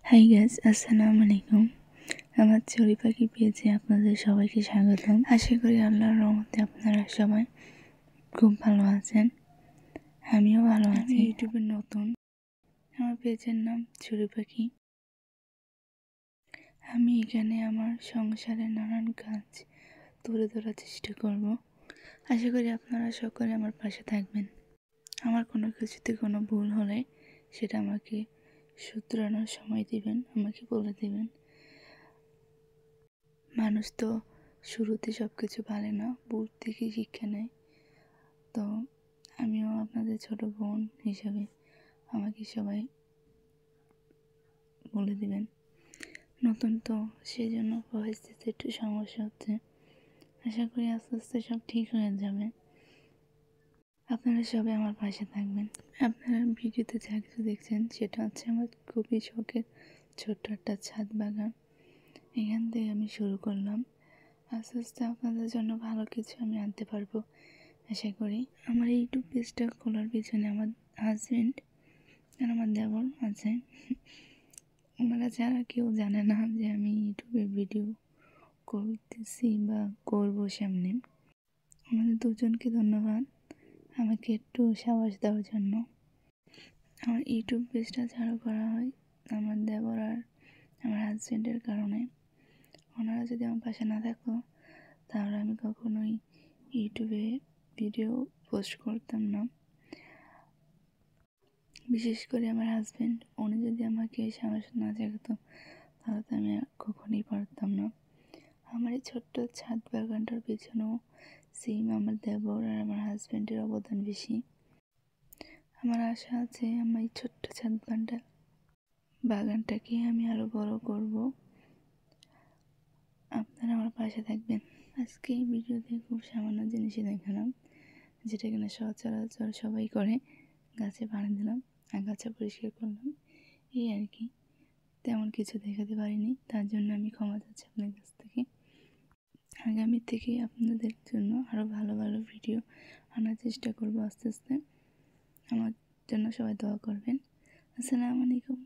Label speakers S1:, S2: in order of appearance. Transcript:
S1: Hi guys, আসসালামু আলাইকুম। আমার চড়ুই পাখি পেয়েছে আপনাদের সবাইকে স্বাগতম। আশা করি আল্লাহর রহমতে আপনারা সবাই খুব ভালো আছেন। আমিও ভালো আছি। ইউটিউবে নতুন, আমার পেজের নাম চড়ুই পাখি। আমি এখানে আমার সংসারের নানান কাজ তুলে ধরার চেষ্টা করব। আশা করি আপনারা সকলে আমার পাশে থাকবেন। আমার কোনো কিছুতে কোনো ভুল হলে সেটা আমাকে শুধরানোর সময় দিবেন, আমাকে বলে দেবেন। মানুষ তো শুরুতে সব কিছু পারে না, ভুল থেকে শিক্ষা নেয়। তো আমিও আপনাদের ছোট বোন হিসাবে আমাকে সবাই বলে দিবেন। নতুন তো সেই জন্য পরিস্থিতি একটু সমস্যা হচ্ছে। আশা করি আস্তে আস্তে সব ঠিক হয়ে যাবে। আপনারা সবাই আমার পাশে থাকবেন। আপনারা ভিডিওতে যা কিছু দেখছেন সেটা হচ্ছে আমার খুবই শখের ছোট্ট একটা ছাদ বাগান। এখান থেকে আমি শুরু করলাম। আস্তে আস্তে আপনাদের জন্য ভালো কিছু আমি আনতে পারবো আশা করি। আমার ইউটিউব পেজটা খোলার পিছনে আমার হাজব্যান্ড আর আমার দেবর আছে। ওনারা যারা কেউ জানে না যে আমি ইউটিউবে ভিডিও করতেছি বা করবো সামনে। আমাদের দুজনকে ধন্যবাদ আমাকে একটু সাহস দেওয়ার জন্য। আমার ইউটিউব পেজটা চালু করা হয় আমার দেবর আর আমার হাজব্যান্ডের কারণে। ওনারা যদি আমার পাশে না থাকতো তাহলে আমি কখনোই ইউটিউবে ভিডিও পোস্ট করতাম না। বিশেষ করে আমার হাজব্যান্ড, উনি যদি আমাকে সাহস না জাগাতো তাহলে তো আমি কখনোই পারতাম না। আমার এই ছোট্ট ছাদ বাগানটার পেছনেও সেম আমার দেবর আর আমার হাজব্যান্ডের অবদান বেশি। আমার আশা আছে আমার এই ছোট্ট ছাদ বাগানটাকে আমি আরও বড় করব। আপনারা আমার পাশে থাকবেন। আজকে এই ভিডিওতে খুব সামান্য জিনিসই দেখালাম, যেটা কিনা সচরাচর সবাই করে। গাছে পানি দিলাম, আগাছা পরিষ্কার করলাম, এই আর কি। তেমন কিছু দেখাতে পারিনি, তার জন্য আমি ক্ষমা চাচ্ছি আপনার কাছ থেকে। আগামী থেকে আপনাদের জন্য আরও ভালো ভালো ভিডিও আনার চেষ্টা করব আস্তে আস্তে। আমার জন্য সবাই দোয়া করবেন। আসসালামু আলাইকুম।